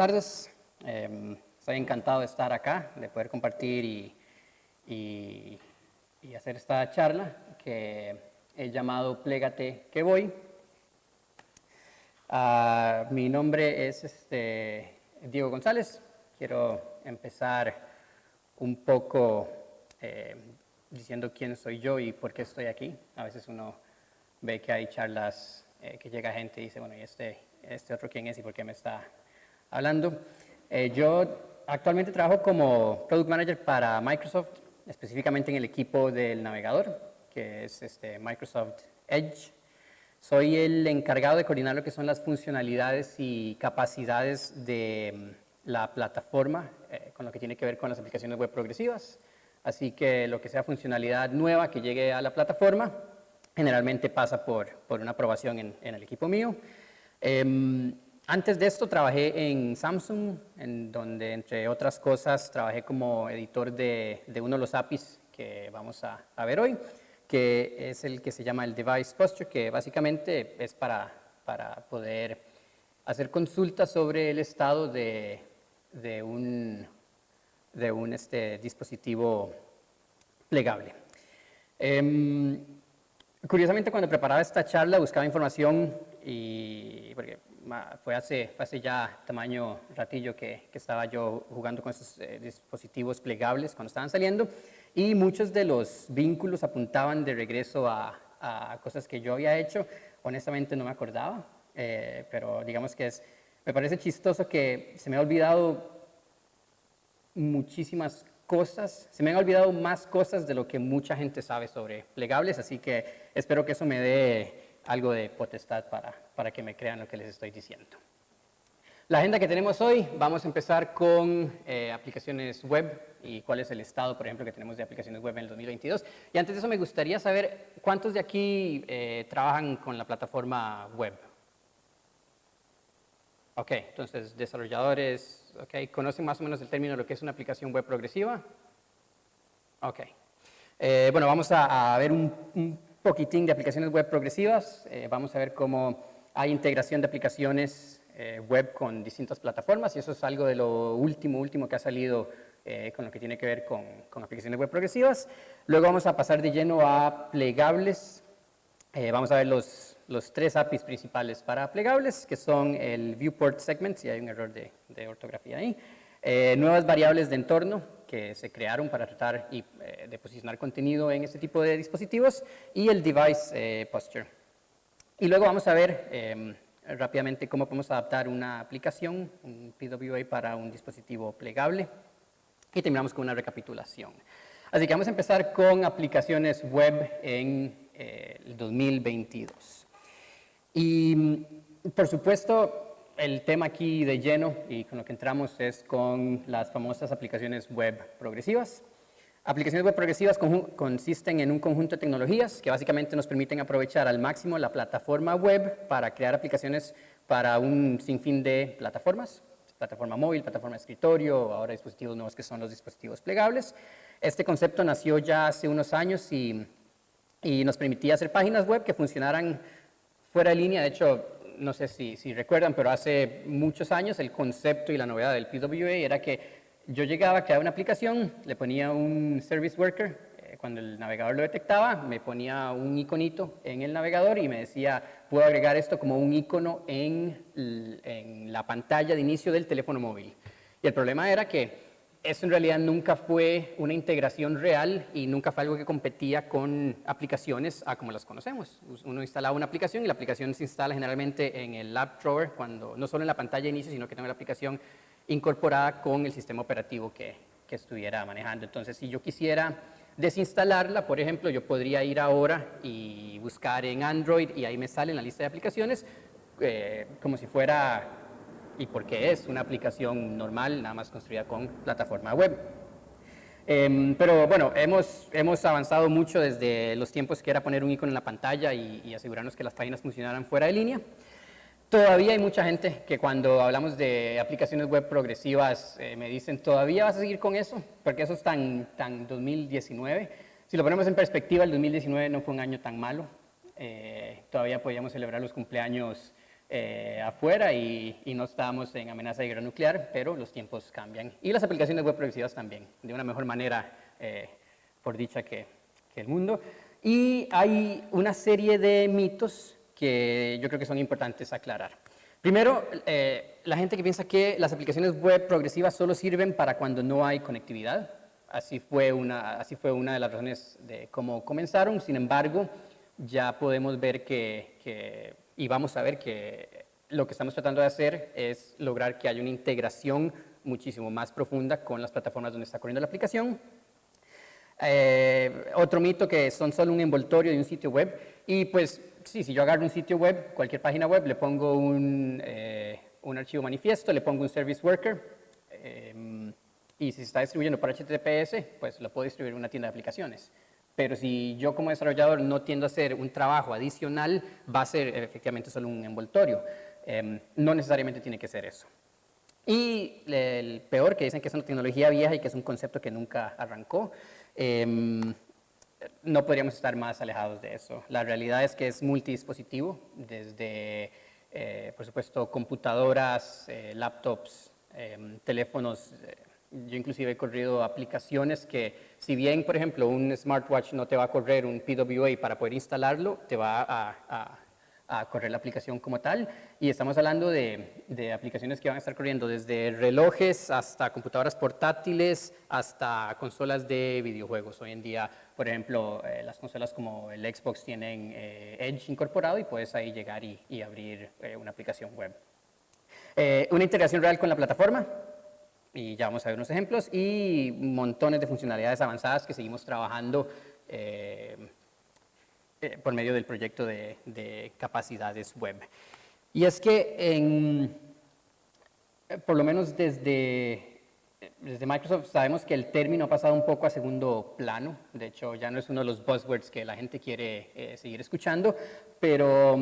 tardes. Estoy encantado de estar acá, de poder compartir y hacer esta charla que he llamado Plégate que voy. Mi nombre es Diego González. Quiero empezar un poco diciendo quién soy yo y por qué estoy aquí. A veces uno ve que hay charlas que llega gente y dice, bueno, ¿y este otro quién es y por qué me está hablando? Yo actualmente trabajo como Product Manager para Microsoft, específicamente en el equipo del navegador, que es Microsoft Edge. Soy el encargado de coordinar lo que son las funcionalidades y capacidades de la plataforma con lo que tiene que ver con las aplicaciones web progresivas. Así que lo que sea funcionalidad nueva que llegue a la plataforma, generalmente pasa por una aprobación en el equipo mío. Antes de esto trabajé en Samsung, en donde entre otras cosas trabajé como editor de uno de los APIs que vamos a ver hoy, que es el que se llama el Device Posture, que básicamente es para poder hacer consultas sobre el estado de un dispositivo plegable. Curiosamente, cuando preparaba esta charla buscaba información porque fue hace ya tamaño ratillo que estaba yo jugando con estos dispositivos plegables cuando estaban saliendo, y muchos de los vínculos apuntaban de regreso a cosas que yo había hecho. Honestamente no me acordaba, pero digamos que me parece chistoso que se me ha olvidado muchísimas cosas, se me han olvidado más cosas de lo que mucha gente sabe sobre plegables, así que espero que eso me dé algo de potestad para que me crean lo que les estoy diciendo. La agenda que tenemos hoy, vamos a empezar con aplicaciones web y cuál es el estado, por ejemplo, que tenemos de aplicaciones web en el 2022. Y antes de eso me gustaría saber cuántos de aquí trabajan con la plataforma web. Ok, entonces desarrolladores, okay, ¿conocen más o menos el término de lo que es una aplicación web progresiva? Ok. Bueno, vamos a ver un poquitín de aplicaciones web progresivas. Vamos a ver cómo hay integración de aplicaciones web con distintas plataformas, y eso es algo de lo último que ha salido con lo que tiene que ver con aplicaciones web progresivas. Luego vamos a pasar de lleno a plegables. Vamos a ver los tres APIs principales para plegables, que son el Viewport Segment, si hay un error de ortografía ahí, nuevas variables de entorno que se crearon para tratar de posicionar contenido en este tipo de dispositivos, y el Device Posture. Y luego vamos a ver rápidamente cómo podemos adaptar una aplicación, un PWA, para un dispositivo plegable, y terminamos con una recapitulación. Así que vamos a empezar con aplicaciones web en el 2022. Y por supuesto, el tema aquí de lleno y con lo que entramos es con las famosas aplicaciones web progresivas. Aplicaciones web progresivas consisten en un conjunto de tecnologías que básicamente nos permiten aprovechar al máximo la plataforma web para crear aplicaciones para un sinfín de plataformas, plataforma móvil, plataforma de escritorio, ahora dispositivos nuevos que son los dispositivos plegables. Este concepto nació ya hace unos años y nos permitía hacer páginas web que funcionaran fuera de línea. De hecho, no sé si recuerdan, pero hace muchos años el concepto y la novedad del PWA era que yo llegaba a crear una aplicación, le ponía un service worker, cuando el navegador lo detectaba, me ponía un iconito en el navegador y me decía, puedo agregar esto como un icono en la pantalla de inicio del teléfono móvil. Y el problema era que eso en realidad nunca fue una integración real y nunca fue algo que competía con aplicaciones como las conocemos. Uno instalaba una aplicación y la aplicación se instala generalmente en el app drawer, no solo en la pantalla de inicio, sino que tengo la aplicación incorporada con el sistema operativo que estuviera manejando. Entonces, si yo quisiera desinstalarla, por ejemplo, yo podría ir ahora y buscar en Android y ahí me sale en la lista de aplicaciones como si fuera, y porque es una aplicación normal, nada más construida con plataforma web. Pero bueno, hemos avanzado mucho desde los tiempos que era poner un icono en la pantalla y asegurarnos que las páginas funcionaran fuera de línea. Todavía hay mucha gente que cuando hablamos de aplicaciones web progresivas me dicen, ¿todavía vas a seguir con eso? Porque eso es tan 2019. Si lo ponemos en perspectiva, el 2019 no fue un año tan malo. Todavía podíamos celebrar los cumpleaños afuera y no estamos en amenaza de guerra nuclear, pero los tiempos cambian. Y las aplicaciones web progresivas también, de una mejor manera, por dicha, que el mundo. Y hay una serie de mitos que yo creo que son importantes aclarar. Primero, la gente que piensa que las aplicaciones web progresivas solo sirven para cuando no hay conectividad. Así fue una de las razones de cómo comenzaron. Sin embargo, ya podemos ver y vamos a ver que lo que estamos tratando de hacer es lograr que haya una integración muchísimo más profunda con las plataformas donde está corriendo la aplicación. Otro mito que son solo un envoltorio de un sitio web. Y pues, sí, si yo agarro un sitio web, cualquier página web, le pongo un archivo manifiesto, le pongo un service worker, y si se está distribuyendo por HTTPS, pues lo puedo distribuir en una tienda de aplicaciones. Pero si yo como desarrollador no tiendo a hacer un trabajo adicional, va a ser efectivamente solo un envoltorio. No necesariamente tiene que ser eso. Y el peor, que dicen que es una tecnología vieja y que es un concepto que nunca arrancó, no podríamos estar más alejados de eso. La realidad es que es multidispositivo, desde, por supuesto, computadoras, laptops, teléfonos. Yo inclusive he corrido aplicaciones que, si bien, por ejemplo, un smartwatch no te va a correr un PWA para poder instalarlo, te va a correr la aplicación como tal. Y estamos hablando de aplicaciones que van a estar corriendo desde relojes hasta computadoras portátiles, hasta consolas de videojuegos. Hoy en día, por ejemplo, las consolas como el Xbox tienen Edge incorporado y puedes ahí llegar y abrir una aplicación web. Una integración real con la plataforma. Y ya vamos a ver unos ejemplos, y montones de funcionalidades avanzadas que seguimos trabajando por medio del proyecto de capacidades web. Y es que por lo menos desde Microsoft sabemos que el término ha pasado un poco a segundo plano. De hecho, ya no es uno de los buzzwords que la gente quiere seguir escuchando, pero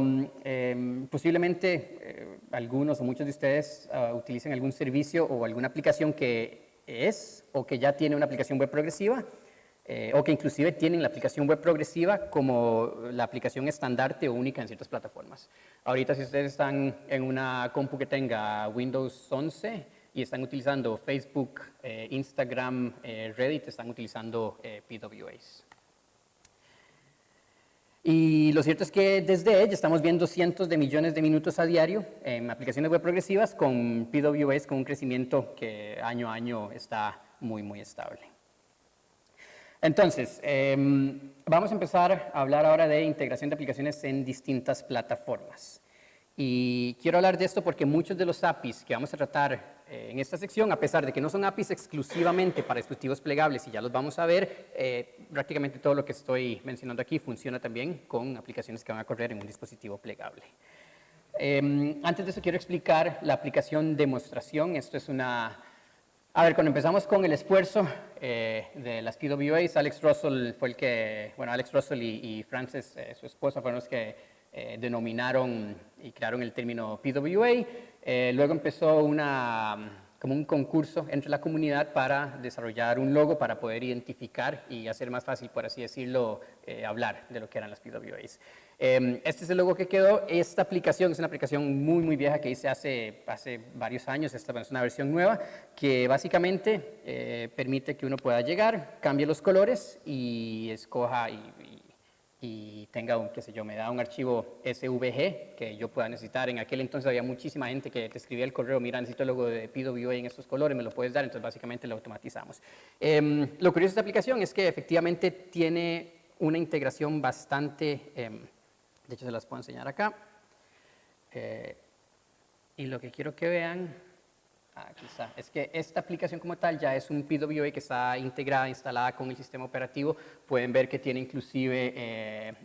posiblemente algunos o muchos de ustedes utilicen algún servicio o alguna aplicación que es o que ya tiene una aplicación web progresiva, o que inclusive tienen la aplicación web progresiva como la aplicación estandarte o única en ciertas plataformas. Ahorita, si ustedes están en una compu que tenga Windows 11 y están utilizando Facebook, Instagram, Reddit, están utilizando PWAs. Y lo cierto es que desde Edge estamos viendo cientos de millones de minutos a diario en aplicaciones web progresivas con PWAs, con un crecimiento que año a año está muy, muy estable. Entonces, vamos a empezar a hablar ahora de integración de aplicaciones en distintas plataformas. Y quiero hablar de esto porque muchos de los APIs que vamos a tratar en esta sección, a pesar de que no son APIs exclusivamente para dispositivos plegables, y ya los vamos a ver, prácticamente todo lo que estoy mencionando aquí funciona también con aplicaciones que van a correr en un dispositivo plegable. Antes de eso quiero explicar la aplicación demostración. Esto es a ver, cuando empezamos con el esfuerzo de las PWAs, Alex Russell fue el que, bueno, Alex Russell y Frances, su esposa, fueron los que denominaron y crearon el término PWA. Luego empezó como un concurso entre la comunidad para desarrollar un logo para poder identificar y hacer más fácil, por así decirlo, hablar de lo que eran las PWAs. Este es el logo que quedó. Esta aplicación es una aplicación muy, muy vieja que hice hace varios años. Esta es una versión nueva que básicamente permite que uno pueda llegar, cambie los colores y escoja y tenga qué sé yo, me da un archivo SVG que yo pueda necesitar. En aquel entonces había muchísima gente que te escribía el correo: mira, necesito el logo de PWA en estos colores, me lo puedes dar. Entonces básicamente lo automatizamos. Lo curioso de esta aplicación es que efectivamente tiene una integración bastante, de hecho se las puedo enseñar acá, y lo que quiero que vean, aquí está, es que esta aplicación como tal ya es un PWA que está integrada, instalada con el sistema operativo. Pueden ver que tiene inclusive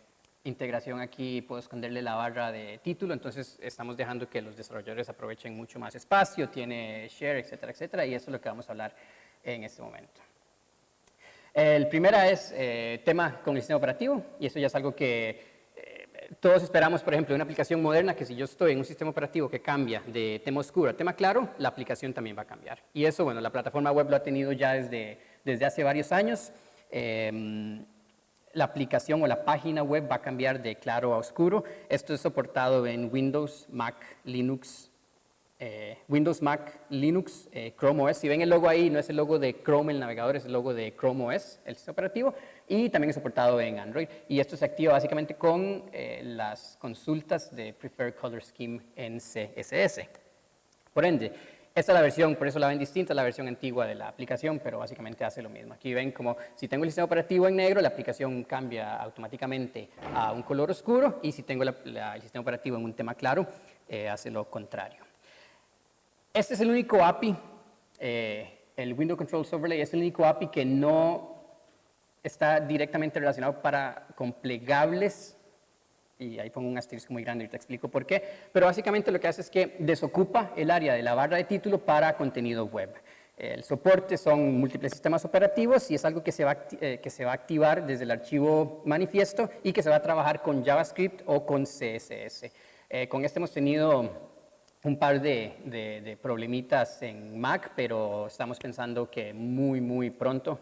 integración aquí, puedo esconderle la barra de título, entonces estamos dejando que los desarrolladores aprovechen mucho más espacio, tiene share, etcétera, etcétera, y eso es lo que vamos a hablar en este momento. El primero es tema con el sistema operativo, y eso ya es algo que todos esperamos, por ejemplo, de una aplicación moderna, que si yo estoy en un sistema operativo que cambia de tema oscuro a tema claro, la aplicación también va a cambiar. Y eso, bueno, la plataforma web lo ha tenido ya desde hace varios años. la aplicación o la página web va a cambiar de claro a oscuro. Esto es soportado en Windows, Mac, Linux, Chrome OS. Si ven el logo ahí, no es el logo de Chrome, el navegador, es el logo de Chrome OS, el sistema operativo, y también es soportado en Android. Y esto se activa básicamente con las consultas de Preferred Color Scheme en CSS. Por ende, esta es la versión, por eso la ven distinta, la versión antigua de la aplicación, pero básicamente hace lo mismo. Aquí ven como si tengo el sistema operativo en negro, la aplicación cambia automáticamente a un color oscuro, y si tengo el sistema operativo en un tema claro, hace lo contrario. Este es el único API, el Window Controls Overlay es el único API que no está directamente relacionado con plegables, y ahí pongo un asterisco muy grande y te explico por qué, pero básicamente lo que hace es que desocupa el área de la barra de título para contenido web. El soporte son múltiples sistemas operativos y es algo que se va a activar desde el archivo manifiesto y que se va a trabajar con JavaScript o con CSS. Con este hemos tenido un par de problemitas en Mac, pero estamos pensando que muy pronto,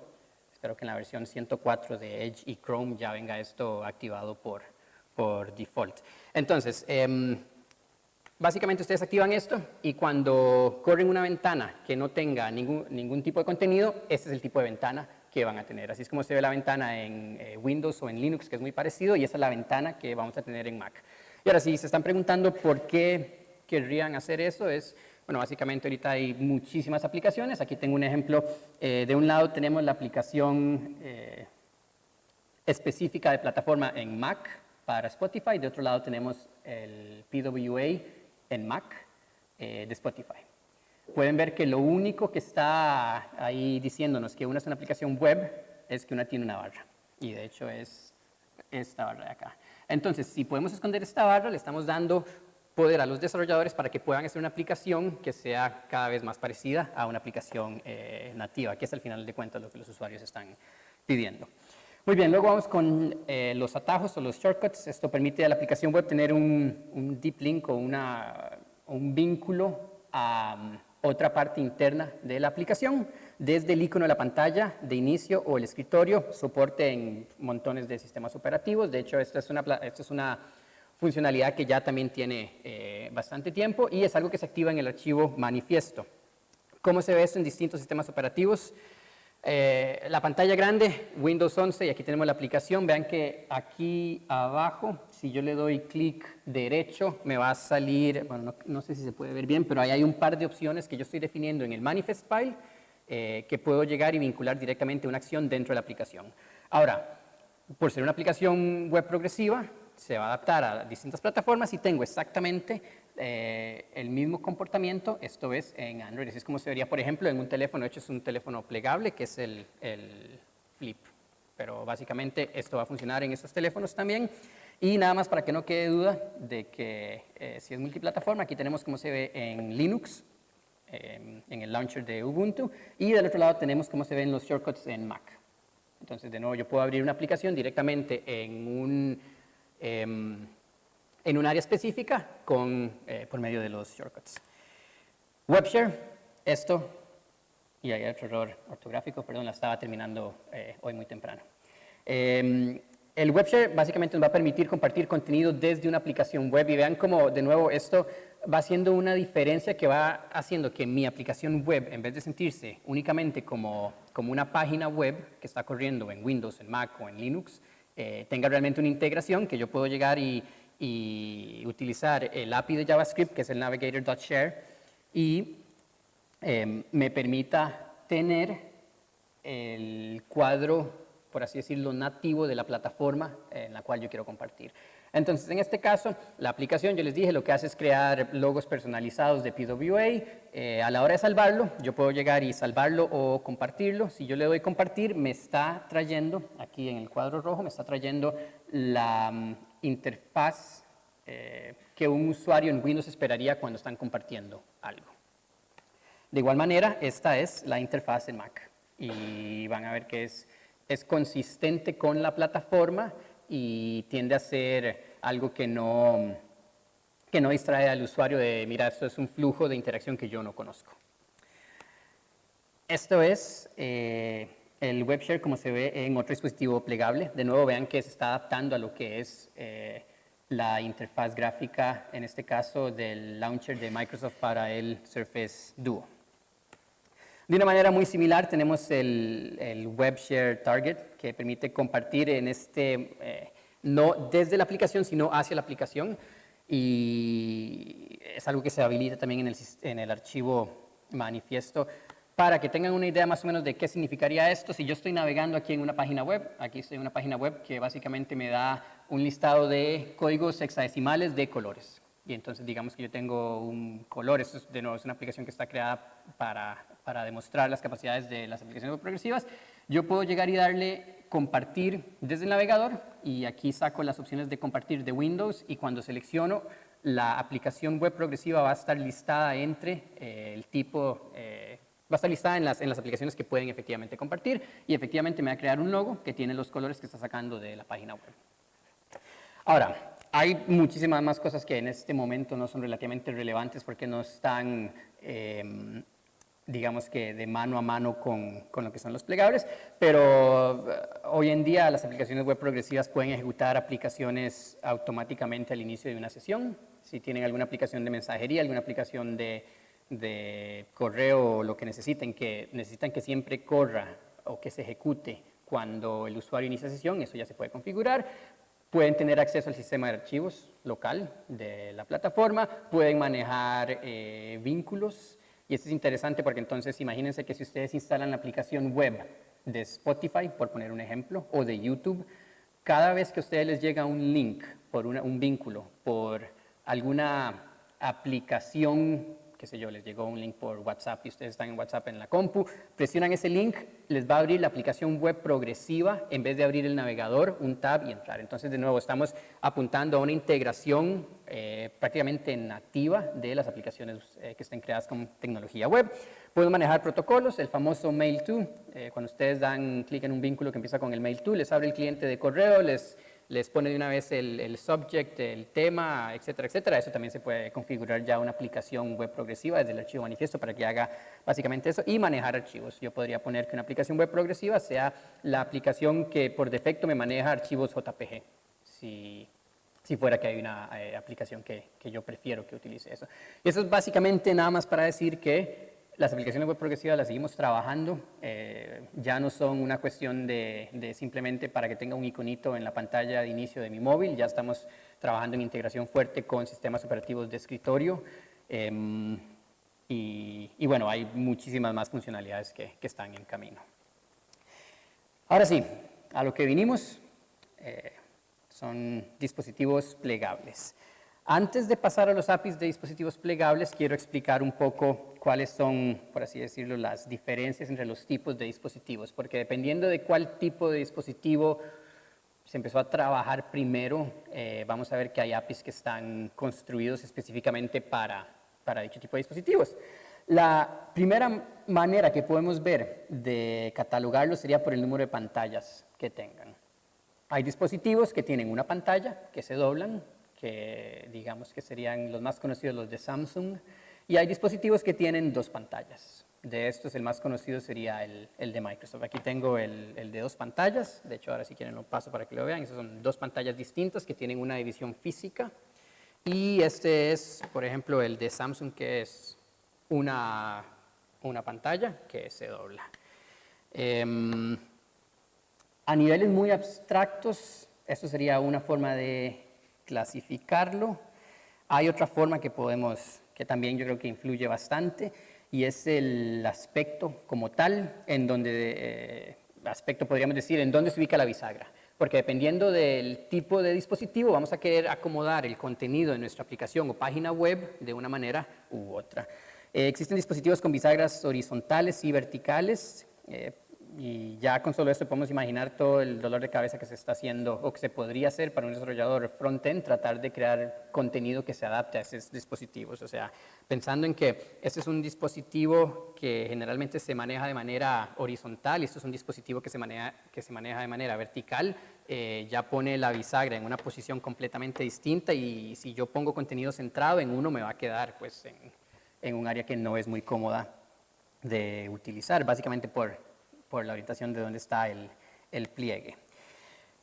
espero que en la versión 104 de Edge y Chrome ya venga esto activado por default. Entonces, básicamente ustedes activan esto y cuando corren una ventana que no tenga ningún tipo de contenido, este es el tipo de ventana que van a tener. Así es como se ve la ventana en Windows o en Linux, que es muy parecido, y esa es la ventana que vamos a tener en Mac. Y ahora, si se están preguntando por qué querrían hacer eso, bueno, básicamente ahorita hay muchísimas aplicaciones. Aquí tengo un ejemplo. De un lado tenemos la aplicación específica de plataforma en Mac para Spotify. De otro lado tenemos el PWA en Mac de Spotify. Pueden ver que lo único que está ahí diciéndonos que una es una aplicación web es que una tiene una barra. Y de hecho es esta barra de acá. Entonces, si podemos esconder esta barra, le estamos dando poder a los desarrolladores para que puedan hacer una aplicación que sea cada vez más parecida a una aplicación nativa, que es al final de cuentas lo que los usuarios están pidiendo. Muy bien, luego vamos con los atajos o los shortcuts. Esto permite a la aplicación web tener un deep link o un vínculo a otra parte interna de la aplicación, desde el icono de la pantalla de inicio o el escritorio, soporte en montones de sistemas operativos. De hecho, esta es una funcionalidad que ya también tiene bastante tiempo y es algo que se activa en el archivo manifiesto. ¿Cómo se ve esto en distintos sistemas operativos? La pantalla grande, Windows 11, y aquí tenemos la aplicación. Vean que aquí abajo, si yo le doy clic derecho, me va a salir, bueno, no sé si se puede ver bien, pero ahí hay un par de opciones que yo estoy definiendo en el manifest file que puedo llegar y vincular directamente a una acción dentro de la aplicación. Ahora, por ser una aplicación web progresiva, se va a adaptar a distintas plataformas y tengo exactamente el mismo comportamiento, esto es en Android. Así es como se vería, por ejemplo, en un teléfono. De hecho, es un teléfono plegable, que es el Flip. Pero básicamente esto va a funcionar en estos teléfonos también. Y nada más para que no quede duda de que si es multiplataforma, aquí tenemos cómo se ve en Linux, en el launcher de Ubuntu. Y del otro lado tenemos cómo se ven los shortcuts en Mac. Entonces, de nuevo, yo puedo abrir una aplicación directamente en un área específica por medio de los shortcuts. WebShare, esto, y hay otro error ortográfico, perdón, la estaba terminando hoy muy temprano. El WebShare básicamente nos va a permitir compartir contenido desde una aplicación web y vean cómo, de nuevo, esto va haciendo una diferencia que va haciendo que mi aplicación web, en vez de sentirse únicamente como una página web que está corriendo en Windows, en Mac o en Linux, tenga realmente una integración que yo puedo llegar y utilizar el API de JavaScript, que es el navigator.share, y me permita tener el cuadro, por así decirlo, nativo de la plataforma en la cual yo quiero compartir. Entonces, en este caso, la aplicación, yo les dije, lo que hace es crear logos personalizados de PWA. A la hora de salvarlo, yo puedo llegar y salvarlo o compartirlo. Si yo le doy compartir, me está trayendo, aquí en el cuadro rojo, me está trayendo la interfaz que un usuario en Windows esperaría cuando están compartiendo algo. De igual manera, esta es la interfaz en Mac. Y van a ver que es consistente con la plataforma y tiende a ser algo que no distrae al usuario de, mira, esto es un flujo de interacción que yo no conozco. Esto es el el web share como se ve en otro dispositivo plegable. De nuevo, vean que se está adaptando a lo que es la interfaz gráfica, en este caso, del launcher de Microsoft para el Surface Duo. De una manera muy similar tenemos el Web Share Target, que permite compartir en no desde la aplicación, sino hacia la aplicación. Y es algo que se habilita también en el archivo manifiesto. Para que tengan una idea más o menos de qué significaría esto, si yo estoy navegando aquí en una página web, aquí estoy en una página web que básicamente me da un listado de códigos hexadecimales de colores. Y entonces digamos que yo tengo un color, esto de nuevo es una aplicación que está creada para demostrar las capacidades de las aplicaciones web progresivas. Yo puedo llegar y darle compartir desde el navegador y aquí saco las opciones de compartir de Windows y cuando selecciono la aplicación web progresiva va a estar listada entre el tipo... va a estar listada en las aplicaciones que pueden efectivamente compartir y efectivamente me va a crear un logo que tiene los colores que está sacando de la página web. Ahora, hay muchísimas más cosas que en este momento no son relativamente relevantes porque no están, digamos que de mano a mano con lo que son los plegables, pero hoy en día las aplicaciones web progresivas pueden ejecutar aplicaciones automáticamente al inicio de una sesión. Si tienen alguna aplicación de mensajería, alguna aplicación de correo o lo que necesiten que siempre corra o que se ejecute cuando el usuario inicia sesión, eso ya se puede configurar. Pueden tener acceso al sistema de archivos local de la plataforma, pueden manejar vínculos, y esto es interesante porque entonces imagínense que si ustedes instalan la aplicación web de Spotify, por poner un ejemplo, o de YouTube, cada vez que a ustedes les llega un link, un vínculo, por alguna aplicación, qué sé yo, les llegó un link por WhatsApp y ustedes están en WhatsApp en la compu, presionan ese link, les va a abrir la aplicación web progresiva en vez de abrir el navegador, un tab y entrar. Entonces, de nuevo, estamos apuntando a una integración prácticamente nativa de las aplicaciones que estén creadas con tecnología web. Pueden manejar protocolos, el famoso Mail to, cuando ustedes dan clic en un vínculo que empieza con el Mail to, les abre el cliente de correo, les pone de una vez el subject, el tema, etcétera, etcétera. Eso también se puede configurar ya una aplicación web progresiva desde el archivo manifiesto para que haga básicamente eso y manejar archivos. Yo podría poner que una aplicación web progresiva sea la aplicación que por defecto me maneja archivos JPG, si fuera que hay una aplicación que yo prefiero que utilice eso. Y eso es básicamente nada más para decir que las aplicaciones web progresivas las seguimos trabajando, ya no son una cuestión de simplemente para que tenga un iconito en la pantalla de inicio de mi móvil, ya estamos trabajando en integración fuerte con sistemas operativos de escritorio y bueno, hay muchísimas más funcionalidades que están en camino. Ahora sí, a lo que vinimos son dispositivos plegables. Antes de pasar a los APIs de dispositivos plegables, quiero explicar un poco cuáles son, por así decirlo, las diferencias entre los tipos de dispositivos, porque dependiendo de cuál tipo de dispositivo se empezó a trabajar primero, vamos a ver que hay APIs que están construidos específicamente para dicho tipo de dispositivos. La primera manera que podemos ver de catalogarlos sería por el número de pantallas que tengan. Hay dispositivos que tienen una pantalla, que se doblan, que digamos que serían los más conocidos los de Samsung, y hay dispositivos que tienen dos pantallas. De estos el más conocido sería el de Microsoft. Aquí tengo el de dos pantallas, de hecho ahora si quieren lo paso para que lo vean. Esas son dos pantallas distintas que tienen una división física, y este es, por ejemplo, el de Samsung, que es una pantalla que se dobla. A niveles muy abstractos, esto sería una forma de clasificarlo. Hay otra forma que también yo creo que influye bastante, y es el aspecto como tal, en donde, aspecto podríamos decir, en dónde se ubica la bisagra. Porque dependiendo del tipo de dispositivo, vamos a querer acomodar el contenido de nuestra aplicación o página web de una manera u otra. Existen dispositivos con bisagras horizontales y verticales, y ya con solo esto podemos imaginar todo el dolor de cabeza que se está haciendo o que se podría hacer para un desarrollador front-end, tratar de crear contenido que se adapte a esos dispositivos. O sea, pensando en que este es un dispositivo que generalmente se maneja de manera horizontal y esto es un dispositivo que se maneja de manera vertical, ya pone la bisagra en una posición completamente distinta, y si yo pongo contenido centrado en uno me va a quedar pues en un área que no es muy cómoda de utilizar, básicamente por por la orientación de dónde está el pliegue.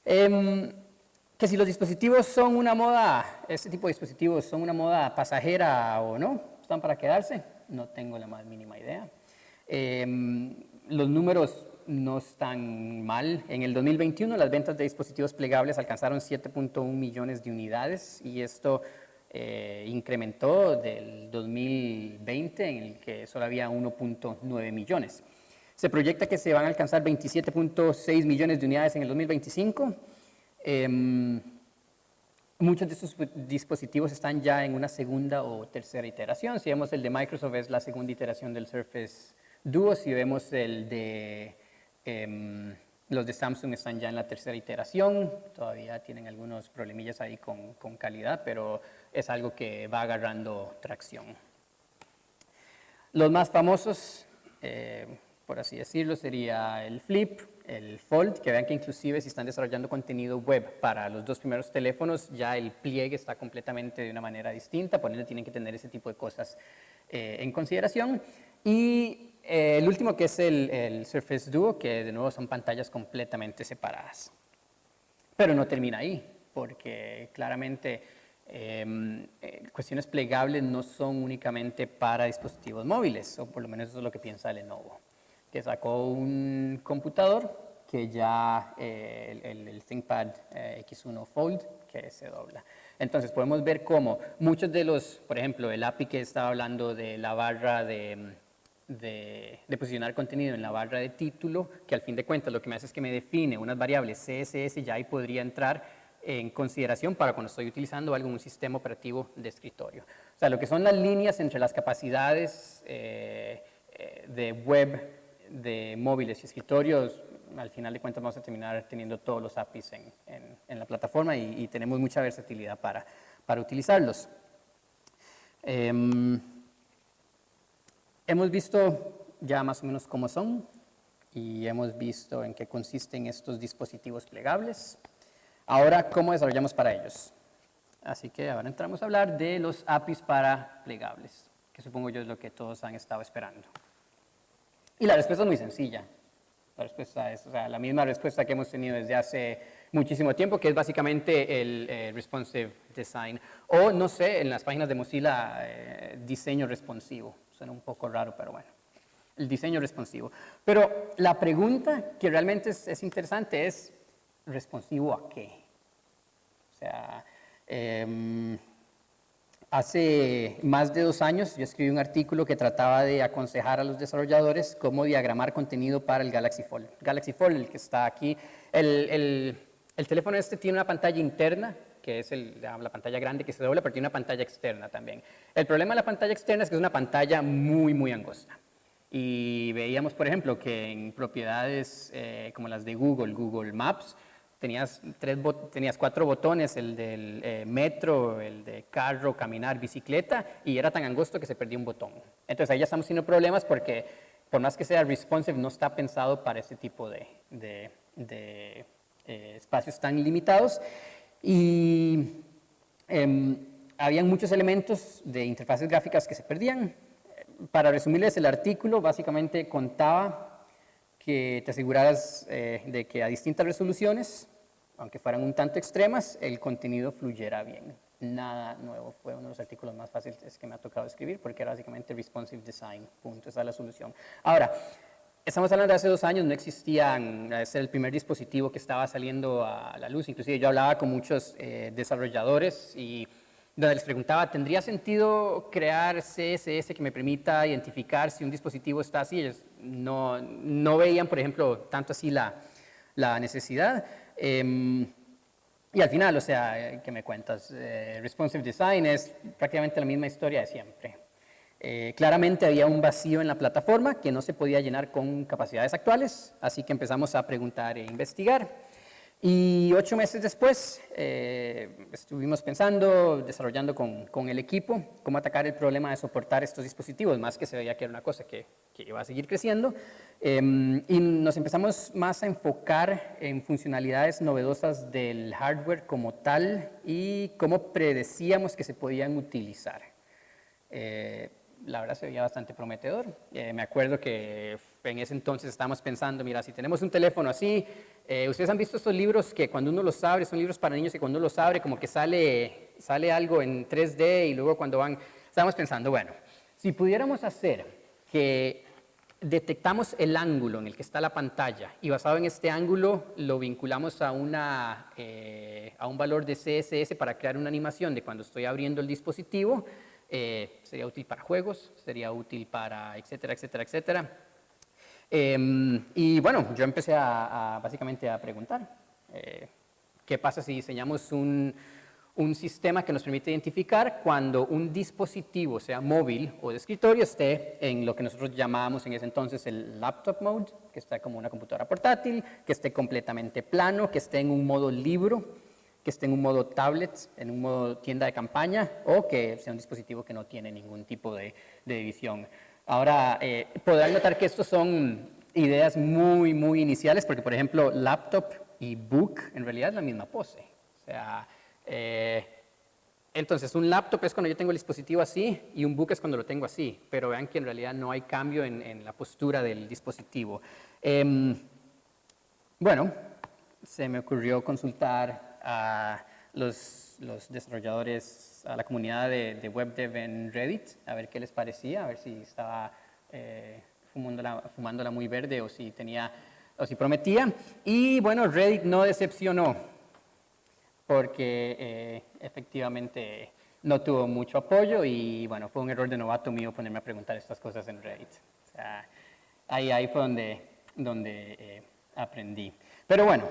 Que si los dispositivos son una moda, este tipo de dispositivos son una moda pasajera o no, están para quedarse, no tengo la más mínima idea. Los números no están mal. En el 2021 las ventas de dispositivos plegables alcanzaron 7.1 millones de unidades y esto incrementó del 2020 en el que solo había 1.9 millones. Se proyecta que se van a alcanzar 27.6 millones de unidades en el 2025. Muchos de estos dispositivos están ya en una segunda o tercera iteración. Si vemos el de Microsoft es la segunda iteración del Surface Duo. Si vemos el de los de Samsung están ya en la tercera iteración. Todavía tienen algunos problemillas ahí con calidad, pero es algo que va agarrando tracción. Los más famosos, por así decirlo, sería el Flip, el Fold, que vean que inclusive si están desarrollando contenido web para los dos primeros teléfonos, ya el pliegue está completamente de una manera distinta, por ende tienen que tener ese tipo de cosas en consideración. Y el último, que es el Surface Duo, que de nuevo son pantallas completamente separadas. Pero no termina ahí, porque claramente cuestiones plegables no son únicamente para dispositivos móviles, o por lo menos eso es lo que piensa Lenovo, que sacó un computador que ya, el ThinkPad X1 Fold, que se dobla. Entonces podemos ver cómo muchos de los, por ejemplo, el API que estaba hablando de la barra de posicionar contenido en la barra de título, que al fin de cuentas lo que me hace es que me define unas variables CSS, ya ahí podría entrar en consideración para cuando estoy utilizando algún sistema operativo de escritorio. O sea, lo que son las líneas entre las capacidades de web, de móviles y escritorios, al final de cuentas vamos a terminar teniendo todos los APIs en la plataforma y tenemos mucha versatilidad para utilizarlos. Hemos visto ya más o menos cómo son y hemos visto en qué consisten estos dispositivos plegables. Ahora, ¿cómo desarrollamos para ellos? Así que ahora entramos a hablar de los APIs para plegables, que supongo yo es lo que todos han estado esperando. Y la respuesta es muy sencilla. La respuesta es la misma respuesta que hemos tenido desde hace muchísimo tiempo, que es básicamente el responsive design. O, no sé, en las páginas de Mozilla, diseño responsivo. Suena un poco raro, pero bueno. El diseño responsivo. Pero la pregunta que realmente es interesante es, ¿responsivo a qué? O sea, hace más de 2 años yo escribí un artículo que trataba de aconsejar a los desarrolladores cómo diagramar contenido para el Galaxy Fold. Galaxy Fold, el que está aquí, el teléfono este tiene una pantalla interna, que es la pantalla grande que se dobla, pero tiene una pantalla externa también. El problema de la pantalla externa es que es una pantalla muy, muy angosta. Y veíamos, por ejemplo, que en propiedades como las de Google Maps, tenías 4 botones, el del metro, el de carro, caminar, bicicleta, y era tan angosto que se perdía un botón. Entonces ahí ya estamos teniendo problemas porque por más que sea responsive, no está pensado para este tipo de espacios tan limitados. Y habían muchos elementos de interfaces gráficas que se perdían. Para resumirles el artículo, básicamente contaba que te aseguraras de que a distintas resoluciones, aunque fueran un tanto extremas, el contenido fluyera bien. Nada nuevo, fue uno de los artículos más fáciles que me ha tocado escribir porque era básicamente responsive design, punto, esa es la solución. Ahora, estamos hablando de hace 2 años, no existían, es el primer dispositivo que estaba saliendo a la luz, inclusive yo hablaba con muchos desarrolladores y donde les preguntaba, ¿tendría sentido crear CSS que me permita identificar si un dispositivo está así? Ellos no veían, por ejemplo, tanto así la necesidad. Y al final, o sea, ¿qué me cuentas? Responsive Design es prácticamente la misma historia de siempre. Claramente había un vacío en la plataforma que no se podía llenar con capacidades actuales, así que empezamos a preguntar e investigar. Y 8 meses después estuvimos pensando, desarrollando con el equipo, cómo atacar el problema de soportar estos dispositivos, más que se veía que era una cosa que iba a seguir creciendo. Y nos empezamos más a enfocar en funcionalidades novedosas del hardware como tal y cómo predecíamos que se podían utilizar. La verdad se veía bastante prometedor. Me acuerdo que en ese entonces estábamos pensando, mira, si tenemos un teléfono así, ustedes han visto estos libros que cuando uno los abre, son libros para niños que cuando uno los abre como que sale algo en 3D y luego cuando estábamos pensando, bueno, si pudiéramos hacer que detectamos el ángulo en el que está la pantalla y basado en este ángulo lo vinculamos a un valor de CSS para crear una animación de cuando estoy abriendo el dispositivo, sería útil para juegos, sería útil para etcétera, etcétera, etcétera. Y bueno, yo empecé básicamente a preguntar, ¿qué pasa si diseñamos un sistema que nos permite identificar cuando un dispositivo, sea móvil o de escritorio, esté en lo que nosotros llamábamos en ese entonces el laptop mode, que está como una computadora portátil, que esté completamente plano, que esté en un modo libro, que esté en un modo tablet, en un modo tienda de campaña, o que sea un dispositivo que no tiene ningún tipo de división. Ahora, podrán notar que estos son ideas muy, muy iniciales, porque por ejemplo, laptop y book en realidad es la misma pose. O sea, entonces un laptop es cuando yo tengo el dispositivo así y un book es cuando lo tengo así, pero vean que en realidad no hay cambio en la postura del dispositivo. Bueno, se me ocurrió consultar a los desarrolladores, a la comunidad de WebDev en Reddit, a ver qué les parecía, a ver si estaba fumándola muy verde o si prometía. Y bueno, Reddit no decepcionó, porque efectivamente no tuvo mucho apoyo y bueno, fue un error de novato mío ponerme a preguntar estas cosas en Reddit. O sea, ahí fue donde aprendí. Pero bueno,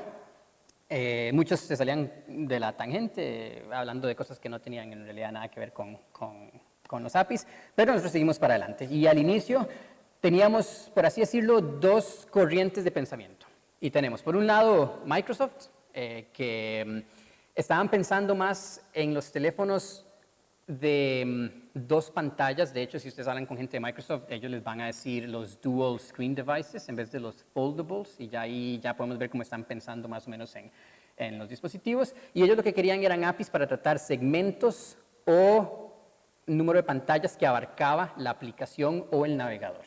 muchos se salían de la tangente hablando de cosas que no tenían en realidad nada que ver con los APIs, pero nosotros seguimos para adelante. Y al inicio teníamos, por así decirlo, dos corrientes de pensamiento. Y tenemos, por un lado, Microsoft, que estaban pensando más en los teléfonos de dos pantallas. De hecho, si ustedes hablan con gente de Microsoft, ellos les van a decir los dual screen devices en vez de los foldables, y ya ahí ya podemos ver cómo están pensando más o menos en los dispositivos. Y ellos lo que querían eran APIs para tratar segmentos o número de pantallas que abarcaba la aplicación o el navegador.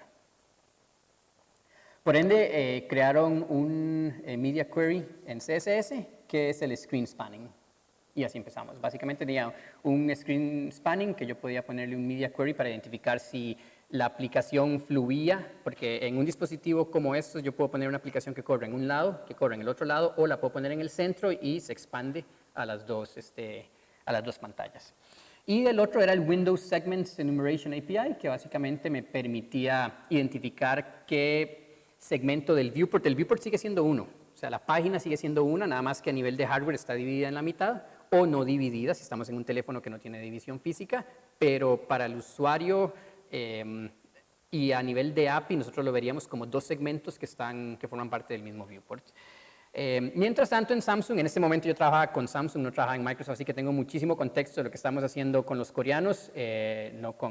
Por ende, crearon un Media Query en CSS, que es el Screen Spanning. Y así empezamos. Básicamente tenía un Screen Spanning que yo podía ponerle un Media Query para identificar si la aplicación fluía, porque en un dispositivo como estos yo puedo poner una aplicación que corre en un lado, que corre en el otro lado, o la puedo poner en el centro y se expande a las dos pantallas. Y el otro era el Windows Segments Enumeration API, que básicamente me permitía identificar qué segmento del viewport. El viewport sigue siendo uno, o sea, la página sigue siendo una, nada más que a nivel de hardware está dividida en la mitad, o no dividida, si estamos en un teléfono que no tiene división física, pero para el usuario y a nivel de API nosotros lo veríamos como dos segmentos que forman parte del mismo viewport. Mientras tanto, en Samsung, en este momento yo trabajaba con Samsung, no trabajaba en Microsoft, así que tengo muchísimo contexto de lo que estamos haciendo con los coreanos, no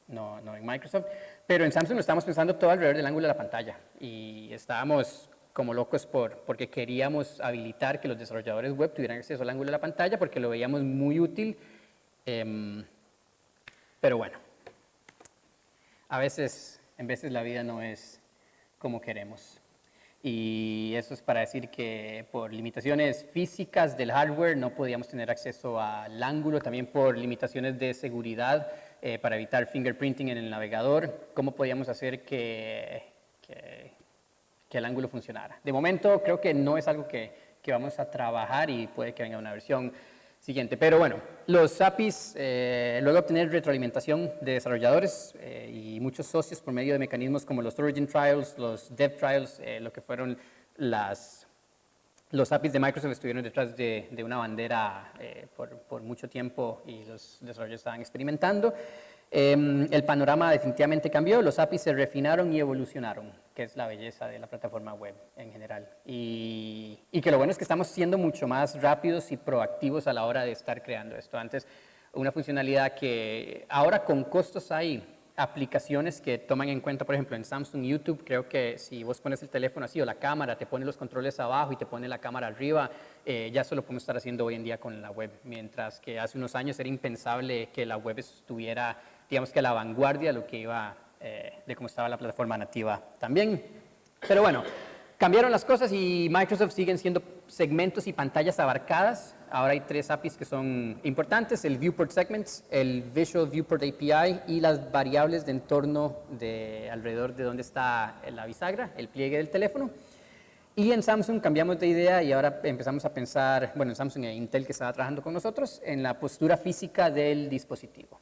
en Microsoft, pero en Samsung lo estábamos pensando todo alrededor del ángulo de la pantalla y estábamos como locos porque queríamos habilitar que los desarrolladores web tuvieran acceso al ángulo de la pantalla porque lo veíamos muy útil, pero bueno, en veces la vida no es como queremos. Y eso es para decir que por limitaciones físicas del hardware no podíamos tener acceso al ángulo, también por limitaciones de seguridad para evitar fingerprinting en el navegador, cómo podíamos hacer que el ángulo funcionara. De momento creo que no es algo que vamos a trabajar y puede que venga una versión siguiente. Pero bueno, los APIs, luego de obtener retroalimentación de desarrolladores y muchos socios por medio de mecanismos como los Origin Trials, los Dev Trials, lo que fueron los APIs de Microsoft estuvieron detrás de una bandera por mucho tiempo y los desarrolladores estaban experimentando. El panorama definitivamente cambió, los APIs se refinaron y evolucionaron, que es la belleza de la plataforma web en general. Y que lo bueno es que estamos siendo mucho más rápidos y proactivos a la hora de estar creando esto. Antes, una funcionalidad que ahora con costos hay aplicaciones que toman en cuenta, por ejemplo, en Samsung YouTube, creo que si vos pones el teléfono así o la cámara, te pone los controles abajo y te pone la cámara arriba, ya eso lo podemos estar haciendo hoy en día con la web, mientras que hace unos años era impensable que la web estuviera, digamos que a la vanguardia de lo que iba de cómo estaba la plataforma nativa también. Pero bueno, cambiaron las cosas y Microsoft siguen siendo segmentos y pantallas abarcadas. Ahora hay 3 APIs que son importantes, el Viewport Segments, el Visual Viewport API y las variables de entorno alrededor de donde está la bisagra, el pliegue del teléfono. Y en Samsung cambiamos de idea y ahora empezamos a pensar, bueno, en Samsung e Intel que estaba trabajando con nosotros, en la postura física del dispositivo.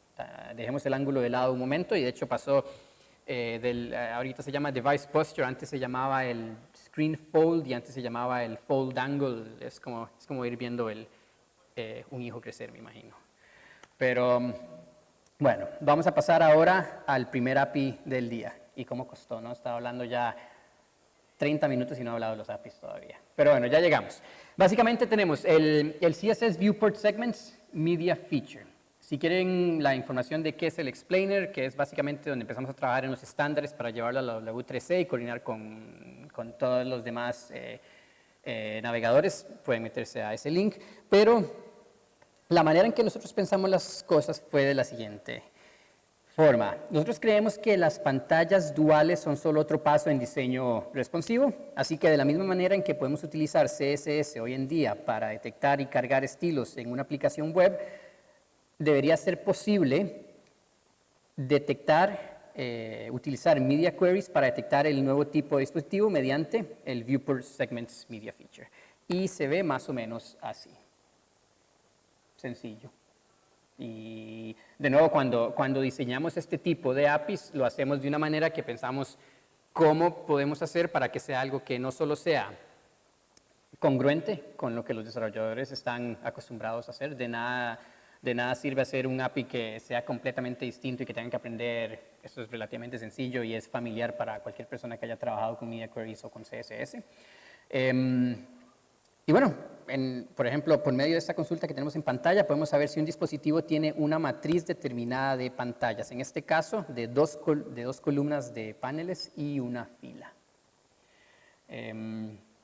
Dejemos el ángulo de lado un momento y de hecho pasó ahorita se llama Device Posture, antes se llamaba el Screen Fold y antes se llamaba el Fold Angle. Es como ir viendo un hijo crecer, me imagino. Pero bueno, vamos a pasar ahora al primer API del día. ¿Y cómo costó? ¿No? Estaba hablando ya 30 minutos y no he hablado de los APIs todavía. Pero bueno, ya llegamos. Básicamente tenemos el CSS Viewport Segments Media Feature. Si quieren la información de qué es el explainer, que es básicamente donde empezamos a trabajar en los estándares para llevarlo a la U3C y coordinar con todos los demás navegadores, pueden meterse a ese link. Pero la manera en que nosotros pensamos las cosas fue de la siguiente forma. Nosotros creemos que las pantallas duales son solo otro paso en diseño responsivo, así que de la misma manera en que podemos utilizar CSS hoy en día para detectar y cargar estilos en una aplicación web, debería ser posible utilizar Media Queries para detectar el nuevo tipo de dispositivo mediante el Viewport Segments Media Feature. Y se ve más o menos así. Sencillo. Y de nuevo, cuando diseñamos este tipo de APIs, lo hacemos de una manera que pensamos cómo podemos hacer para que sea algo que no solo sea congruente con lo que los desarrolladores están acostumbrados a hacer. De nada sirve hacer un API que sea completamente distinto y que tengan que aprender. Esto es relativamente sencillo y es familiar para cualquier persona que haya trabajado con Media Queries o con CSS. Y bueno, por ejemplo, por medio de esta consulta que tenemos en pantalla, podemos saber si un dispositivo tiene una matriz determinada de pantallas. En este caso, de dos columnas de paneles y una fila.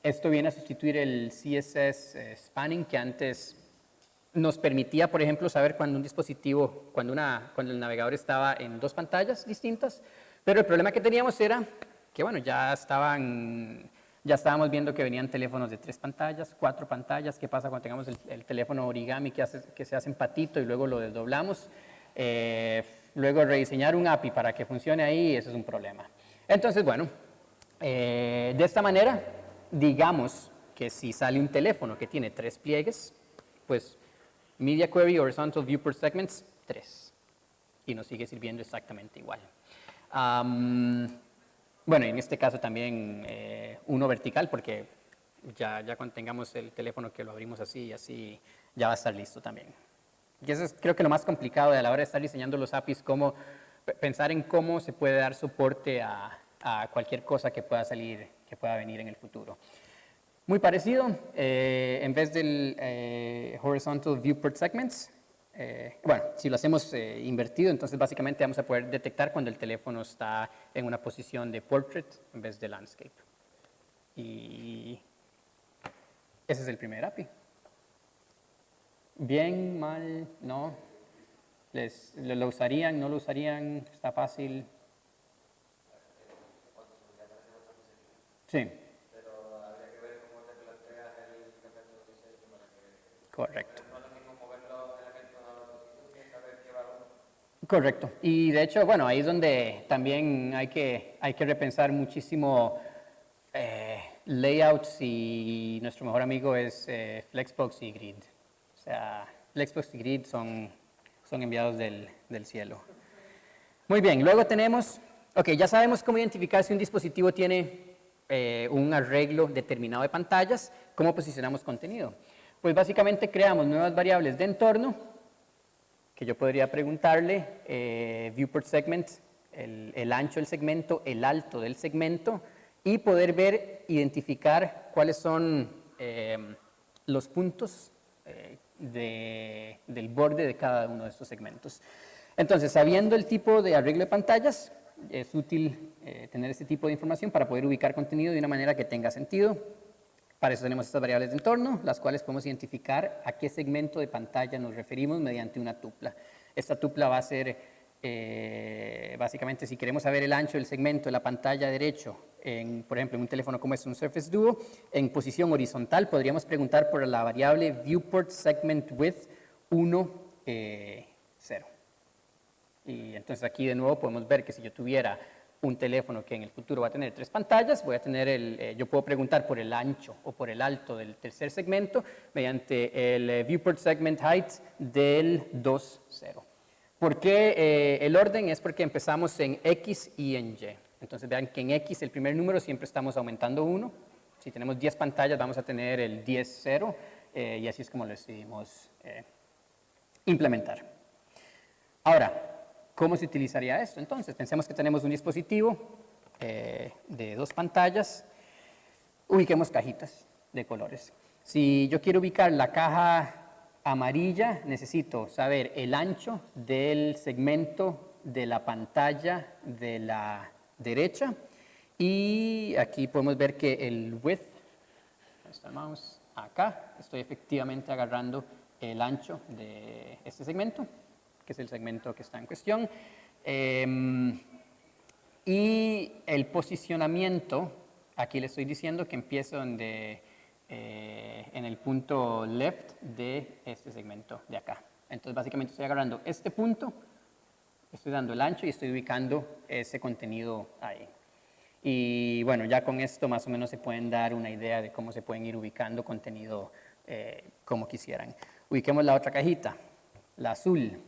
Esto viene a sustituir el CSS Spanning, que antes nos permitía, por ejemplo, saber cuando un dispositivo, cuando el navegador estaba en 2 pantallas distintas, pero el problema que teníamos era que, bueno, ya estábamos viendo que venían teléfonos de 3 pantallas, 4 pantallas. ¿Qué pasa cuando tengamos el teléfono origami que se hace en patito y luego lo desdoblamos? Luego rediseñar un API para que funcione ahí, eso es un problema. Entonces, bueno, de esta manera, digamos que si sale un teléfono que tiene 3 pliegues, pues Media Query Horizontal Viewport Segments, 3. Y nos sigue sirviendo exactamente igual. Bueno, en este caso también uno vertical, porque ya cuando tengamos el teléfono que lo abrimos así y así, ya va a estar listo también. Y eso es creo que lo más complicado a la hora de estar diseñando los APIs, pensar en cómo se puede dar soporte a cualquier cosa que pueda salir, que pueda venir en el futuro. Muy parecido, en vez del Horizontal Viewport Segments, bueno, si lo hacemos invertido, entonces básicamente vamos a poder detectar cuando el teléfono está en una posición de portrait en vez de landscape. Y ese es el primer API. Bien, mal, no. ¿Lo usarían, no lo usarían? ¿Está fácil? Sí. Correcto. Correcto. Y de hecho, bueno, ahí es donde también hay que repensar muchísimo layouts, y nuestro mejor amigo es Flexbox y Grid. O sea, Flexbox y Grid son enviados del cielo. Muy bien, luego tenemos, ya sabemos cómo identificar si un dispositivo tiene un arreglo determinado de pantallas, cómo posicionamos contenido. Pues básicamente creamos nuevas variables de entorno, que yo podría preguntarle viewport segment, el ancho del segmento, el alto del segmento, y poder identificar cuáles son los puntos del borde de cada uno de estos segmentos. Entonces, sabiendo el tipo de arreglo de pantallas, es útil tener este tipo de información para poder ubicar contenido de una manera que tenga sentido. Para eso tenemos estas variables de entorno, las cuales podemos identificar a qué segmento de pantalla nos referimos mediante una tupla. Esta tupla va a ser básicamente, si queremos saber el ancho del segmento de la pantalla derecho, por ejemplo, en un teléfono como este, un Surface Duo, en posición horizontal, podríamos preguntar por la variable viewport segment width 1, 0. Y entonces aquí de nuevo podemos ver que si yo tuviera un teléfono que en el futuro va a tener 3 pantallas, voy a tener yo puedo preguntar por el ancho o por el alto del tercer segmento mediante el viewport segment height del 2, 0. ¿Por qué el orden? Es porque empezamos en X y en Y. Entonces vean que en X el primer número siempre estamos aumentando 1. Si tenemos 10 pantallas vamos a tener el 10, 0. Y así es como lo decidimos implementar. Ahora, ¿cómo se utilizaría esto? Entonces, pensemos que tenemos un dispositivo de 2 pantallas. Ubiquemos cajitas de colores. Si yo quiero ubicar la caja amarilla, necesito saber el ancho del segmento de la pantalla de la derecha. Y aquí podemos ver que el width, ahí está el mouse, acá, estoy efectivamente agarrando el ancho de este segmento, que es el segmento que está en cuestión. Y el posicionamiento, aquí le estoy diciendo que empiece donde, en el punto left de este segmento de acá. Entonces, básicamente estoy agarrando este punto, estoy dando el ancho y estoy ubicando ese contenido ahí. Y bueno, ya con esto más o menos se pueden dar una idea de cómo se pueden ir ubicando contenido como quisieran. Ubiquemos la otra cajita, la azul.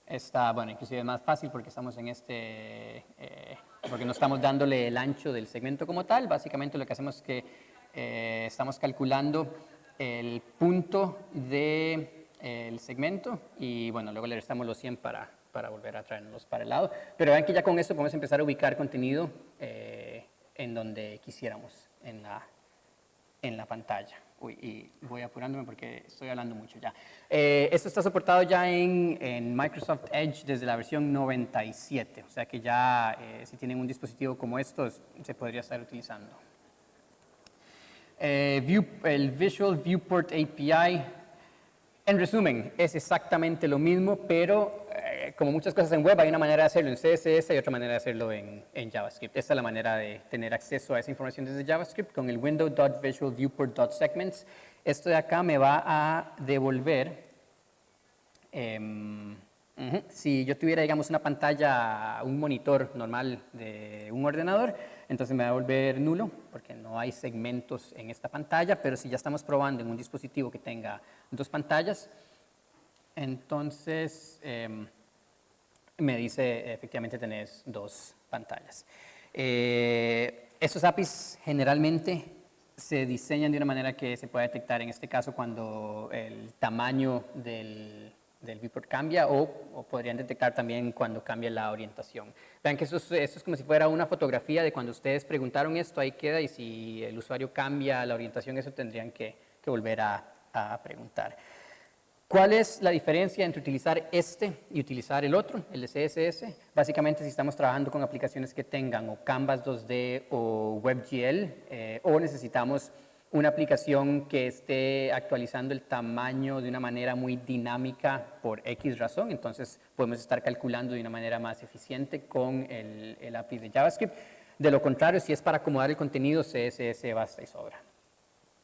Esta, bueno, inclusive es más fácil porque estamos en porque no estamos dándole el ancho del segmento como tal. Básicamente lo que hacemos es que estamos calculando el punto del segmento y bueno, luego le restamos los 100 para volver a traernos para el lado. Pero vean que ya con esto podemos empezar a ubicar contenido en donde quisiéramos en la pantalla. Uy, y voy apurándome porque estoy hablando mucho ya. Esto está soportado ya en Microsoft Edge desde la versión 97, o sea que ya si tienen un dispositivo como estos se podría estar utilizando. El Visual Viewport API, en resumen, es exactamente lo mismo, pero como muchas cosas en web, hay una manera de hacerlo en CSS y otra manera de hacerlo en JavaScript. Esta es la manera de tener acceso a esa información desde JavaScript con el window.visualviewport.segments. Esto de acá me va a devolver, si yo tuviera, digamos, una pantalla, un monitor normal de un ordenador, entonces me va a devolver nulo, porque no hay segmentos en esta pantalla, pero si ya estamos probando en un dispositivo que tenga 2 pantallas, entonces me dice efectivamente tenés 2 pantallas. Estos APIs generalmente se diseñan de una manera que se pueda detectar en este caso cuando el tamaño del viewport cambia o podrían detectar también cuando cambia la orientación. Vean que esto es como si fuera una fotografía de cuando ustedes preguntaron esto, ahí queda, y si el usuario cambia la orientación, eso tendrían que volver a preguntar. ¿Cuál es la diferencia entre utilizar este y utilizar el otro, el de CSS? Básicamente, si estamos trabajando con aplicaciones que tengan o Canvas 2D o WebGL, o necesitamos una aplicación que esté actualizando el tamaño de una manera muy dinámica por X razón, entonces podemos estar calculando de una manera más eficiente con el API de JavaScript. De lo contrario, si es para acomodar el contenido, CSS basta y sobra.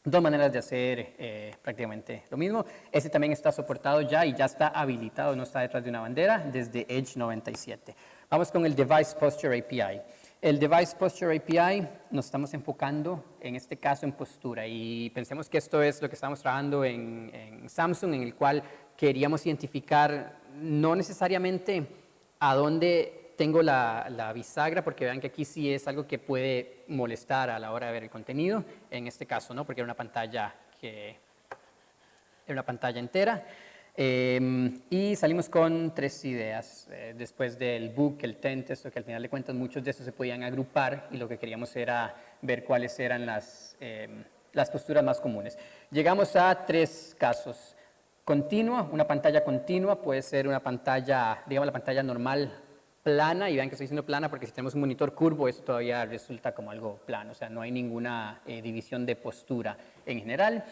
2 maneras de hacer prácticamente lo mismo. Este también está soportado ya y ya está habilitado, no está detrás de una bandera, desde Edge 97. Vamos con el Device Posture API. El Device Posture API nos estamos enfocando en este caso en postura y pensemos que esto es lo que estamos trabajando en Samsung, en el cual queríamos identificar no necesariamente a dónde tengo la bisagra, porque vean que aquí sí es algo que puede molestar a la hora de ver el contenido, en este caso, ¿no? Porque era una pantalla entera. Y salimos con 3 ideas. Después del book, el test, que al final de cuentas muchos de estos se podían agrupar y lo que queríamos era ver cuáles eran las posturas más comunes. Llegamos a 3 casos. Continua, una pantalla continua puede ser una pantalla, digamos la pantalla normal plana, y vean que estoy diciendo plana porque si tenemos un monitor curvo eso todavía resulta como algo plano, o sea, no hay ninguna división de postura en general.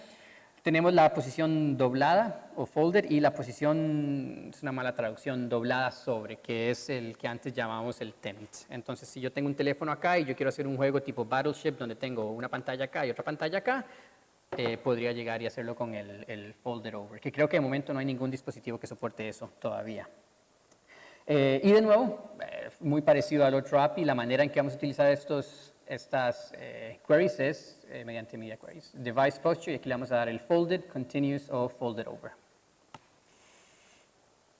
tenemos la posición doblada o folded y la posición, es una mala traducción, doblada sobre, que es el que antes llamábamos el tent. Entonces, si yo tengo un teléfono acá y yo quiero hacer un juego tipo Battleship donde tengo una pantalla acá y otra pantalla acá, podría llegar y hacerlo con el folded over, que creo que de momento no hay ningún dispositivo que soporte eso todavía. Y de nuevo, muy parecido al otro API, la manera en que vamos a utilizar estas queries es mediante media queries. Device posture, y aquí le vamos a dar el folded, continuous o folded over.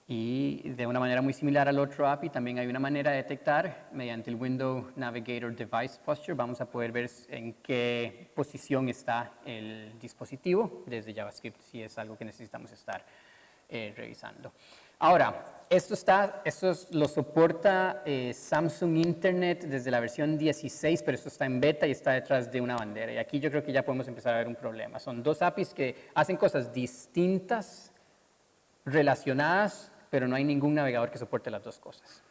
Y de una manera muy similar al otro API, también hay una manera de detectar mediante el Window Navigator Device Posture. Vamos a poder ver en qué posición está el dispositivo desde JavaScript, si es algo que necesitamos estar revisando. Ahora, esto lo soporta Samsung Internet desde la versión 16, pero esto está en beta y está detrás de una bandera. Y aquí yo creo que ya podemos empezar a ver un problema. Son dos APIs que hacen cosas distintas, relacionadas, pero no hay ningún navegador que soporte las dos cosas.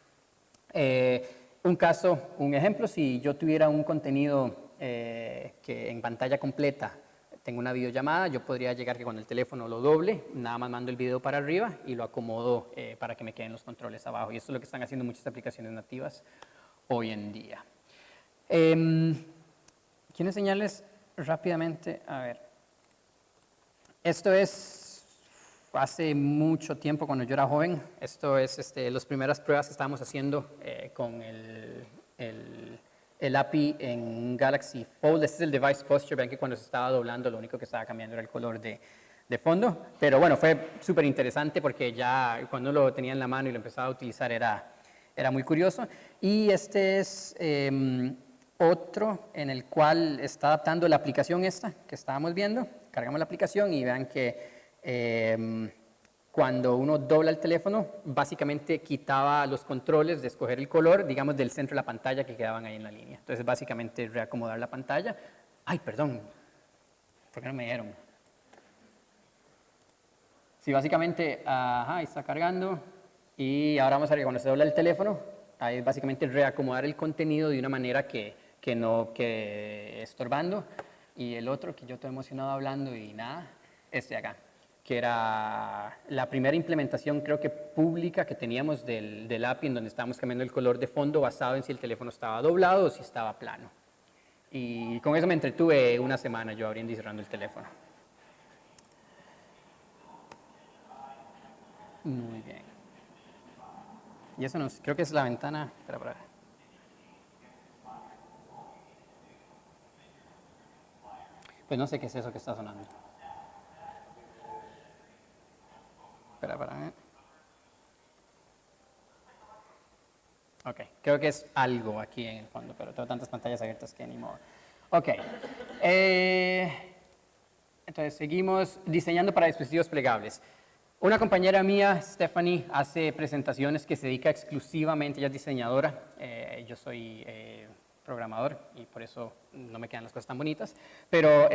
Un ejemplo, si yo tuviera un contenido que en pantalla completa tengo una videollamada, yo podría llegar que cuando el teléfono lo doble, nada más mando el video para arriba y lo acomodo para que me queden los controles abajo. Y esto es lo que están haciendo muchas aplicaciones nativas hoy en día. Quiero enseñarles rápidamente, a ver, esto es hace mucho tiempo cuando yo era joven. Esto es las primeras pruebas que estábamos haciendo con el API en Galaxy Fold. Este es el device posture. Ven que cuando se estaba doblando lo único que estaba cambiando era el color de fondo. Pero bueno, fue súper interesante porque ya cuando lo tenía en la mano y lo empezaba a utilizar era muy curioso. Y este es otro en el cual está adaptando la aplicación esta que estábamos viendo. Cargamos la aplicación y vean que cuando uno dobla el teléfono, básicamente quitaba los controles de escoger el color, digamos, del centro de la pantalla que quedaban ahí en la línea. Entonces, básicamente, reacomodar la pantalla. Ay, perdón, ¿por qué no me dieron? Sí, básicamente, ahí está cargando. Y ahora vamos a ver, cuando se dobla el teléfono, ahí es básicamente reacomodar el contenido de una manera que no quede estorbando. Y el otro, que yo estoy emocionado hablando y nada, este de acá, que era la primera implementación, creo que pública, que teníamos del API, en donde estábamos cambiando el color de fondo basado en si el teléfono estaba doblado o si estaba plano. Y con eso me entretuve una semana yo abriendo y cerrando el teléfono. Muy bien. Y eso creo que es la ventana. Espera, para ver. Pues no sé qué es eso que está sonando. Espera, para ver. Ok, creo que es algo aquí en el fondo, pero tengo tantas pantallas abiertas que ni modo. Ok. Entonces, seguimos diseñando para dispositivos plegables. Una compañera mía, Stephanie, hace presentaciones que se dedica exclusivamente, ella es diseñadora, yo soy programador y por eso no me quedan las cosas tan bonitas, pero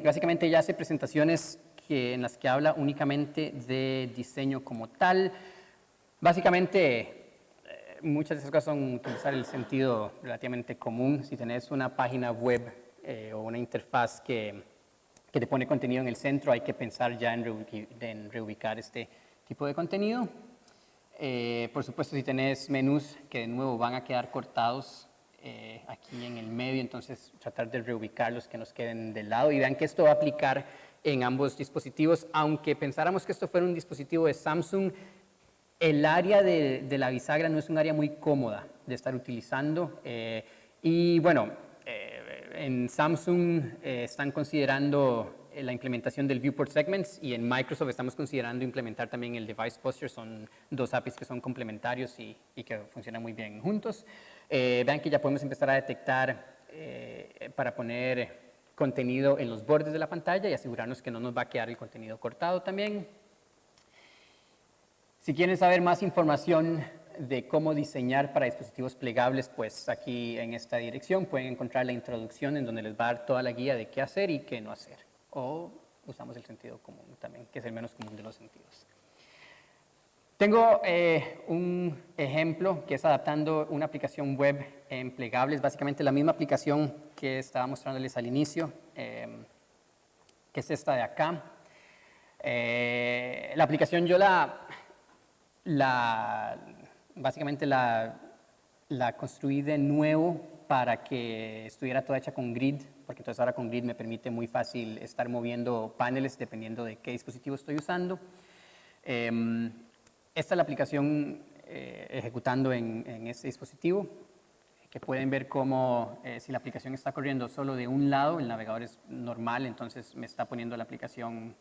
básicamente ella hace presentaciones en las que habla únicamente de diseño como tal. Básicamente, muchas de esas cosas son utilizar el sentido relativamente común. Si tenés una página web o una interfaz que te pone contenido en el centro, hay que pensar ya en reubicar este tipo de contenido. Por supuesto, si tenés menús que de nuevo van a quedar cortados aquí en el medio, entonces tratar de reubicarlos que nos queden del lado. Y vean que esto va a aplicar en ambos dispositivos. Aunque pensáramos que esto fuera un dispositivo de Samsung, el área de la bisagra no es un área muy cómoda de estar utilizando. Y bueno, en Samsung están considerando la implementación del Viewport Segments y en Microsoft estamos considerando implementar también el Device Posture. Son dos APIs que son complementarios y que funcionan muy bien juntos. Vean que ya podemos empezar a detectar para poner contenido en los bordes de la pantalla y asegurarnos que no nos va a quedar el contenido cortado también. Si quieren saber más información de cómo diseñar para dispositivos plegables, pues aquí en esta dirección pueden encontrar la introducción en donde les va a dar toda la guía de qué hacer y qué no hacer. O usamos el sentido común también, que es el menos común de los sentidos. Tengo un ejemplo que es adaptando una aplicación web en plegables, básicamente la misma aplicación que estaba mostrándoles al inicio, que es esta de acá. La aplicación yo básicamente la construí de nuevo para que estuviera toda hecha con Grid, porque entonces ahora con Grid me permite muy fácil estar moviendo paneles dependiendo de qué dispositivo estoy usando. Esta es la aplicación ejecutando en este dispositivo, que pueden ver cómo si la aplicación está corriendo solo de un lado, el navegador es normal, entonces me está poniendo la aplicación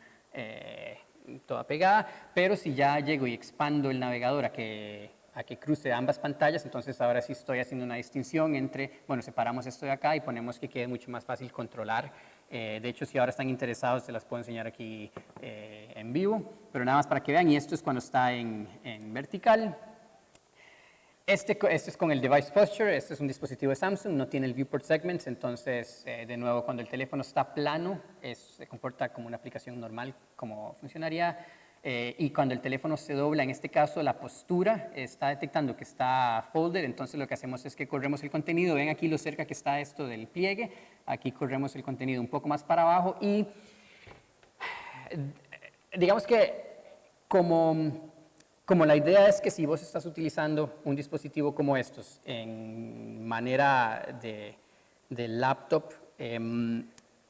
toda pegada, pero si ya llego y expando el navegador a que cruce ambas pantallas, entonces ahora sí estoy haciendo una distinción entre, bueno, separamos esto de acá y ponemos que quede mucho más fácil controlar. De hecho, si ahora están interesados, se las puedo enseñar aquí en vivo, pero nada más para que vean, y esto es cuando está en vertical. Este es con el Device Posture, este es un dispositivo de Samsung, no tiene el Viewport Segments, entonces, de nuevo, cuando el teléfono está plano, se comporta como una aplicación normal, como funcionaría, y cuando el teléfono se dobla, en este caso, la postura está detectando que está folded, entonces lo que hacemos es que corremos el contenido, ven aquí lo cerca que está esto del pliegue, aquí corremos el contenido un poco más para abajo y digamos que como la idea es que si vos estás utilizando un dispositivo como estos en manera de laptop,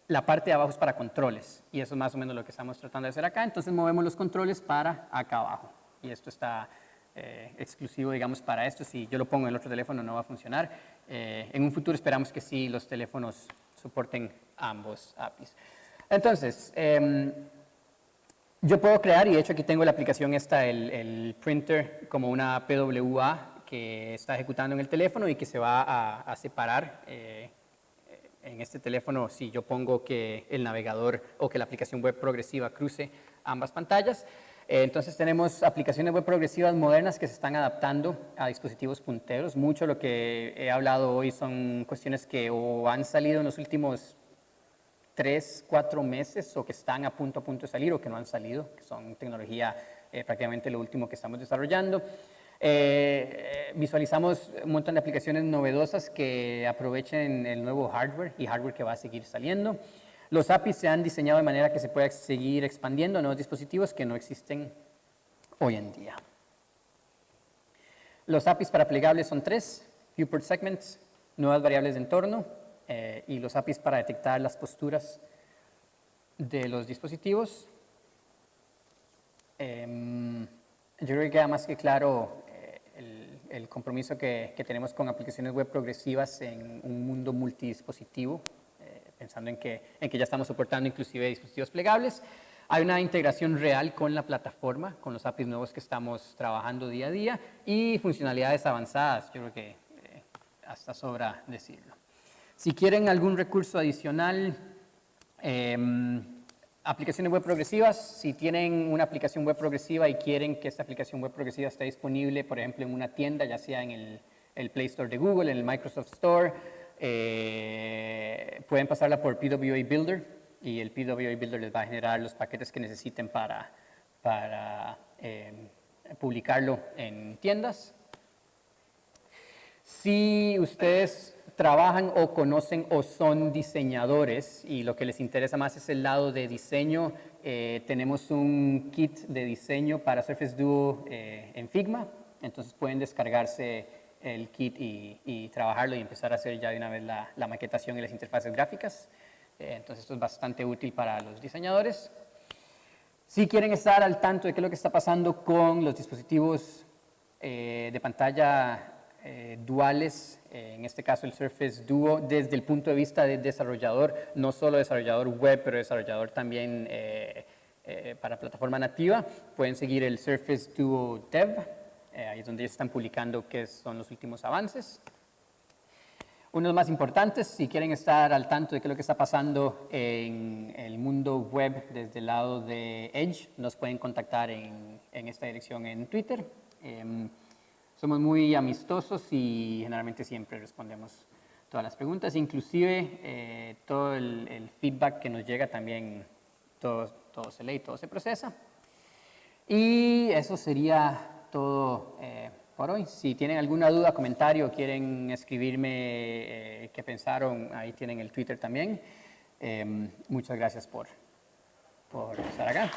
la parte de abajo es para controles y eso es más o menos lo que estamos tratando de hacer acá. Entonces movemos los controles para acá abajo y esto está exclusivo, digamos, para esto. Si yo lo pongo en el otro teléfono no va a funcionar. En un futuro esperamos que sí los teléfonos soporten ambos APIs. Entonces, yo puedo crear, y de hecho aquí tengo la aplicación esta, el printer, como una PWA que está ejecutando en el teléfono y que se va a separar en este teléfono si yo pongo que el navegador o que la aplicación web progresiva cruce ambas pantallas. Entonces tenemos aplicaciones web progresivas modernas que se están adaptando a dispositivos punteros. Mucho de lo que he hablado hoy son cuestiones que o han salido en los últimos 3, 4 meses o que están a punto de salir o que no han salido, que son tecnología prácticamente lo último que estamos desarrollando. Visualizamos un montón de aplicaciones novedosas que aprovechen el nuevo hardware y hardware que va a seguir saliendo. Los APIs se han diseñado de manera que se pueda seguir expandiendo a nuevos dispositivos que no existen hoy en día. Los APIs para plegables son 3, Viewport Segments, nuevas variables de entorno, y los APIs para detectar las posturas de los dispositivos. Yo creo que queda más que claro el compromiso que tenemos con aplicaciones web progresivas en un mundo multidispositivo, pensando en que ya estamos soportando inclusive dispositivos plegables. Hay una integración real con la plataforma, con los APIs nuevos que estamos trabajando día a día y funcionalidades avanzadas, yo creo que hasta sobra decirlo. Si quieren algún recurso adicional, aplicaciones web progresivas, si tienen una aplicación web progresiva y quieren que esta aplicación web progresiva esté disponible, por ejemplo, en una tienda, ya sea en el Play Store de Google, en el Microsoft Store, pueden pasarla por PWA Builder y el PWA Builder les va a generar los paquetes que necesiten para publicarlo en tiendas. Si ustedes trabajan o conocen o son diseñadores y lo que les interesa más es el lado de diseño, tenemos un kit de diseño para Surface Duo en Figma, entonces pueden descargarse el kit y trabajarlo y empezar a hacer ya de una vez la maquetación y las interfaces gráficas. Entonces esto es bastante útil para los diseñadores. Si quieren estar al tanto de qué es lo que está pasando con los dispositivos de pantalla duales, en este caso el Surface Duo, desde el punto de vista de desarrollador, no solo desarrollador web, pero desarrollador también para plataforma nativa, pueden seguir el Surface Duo Dev, ahí es donde ya están publicando qué son los últimos avances. Unos más importantes, si quieren estar al tanto de qué es lo que está pasando en el mundo web desde el lado de Edge, nos pueden contactar en esta dirección en Twitter. Somos muy amistosos y generalmente siempre respondemos todas las preguntas, inclusive todo el feedback que nos llega también, todo se lee, todo se procesa. Y eso sería todo por hoy. Si tienen alguna duda, comentario, quieren escribirme qué pensaron, ahí tienen el Twitter también. Muchas gracias por estar acá.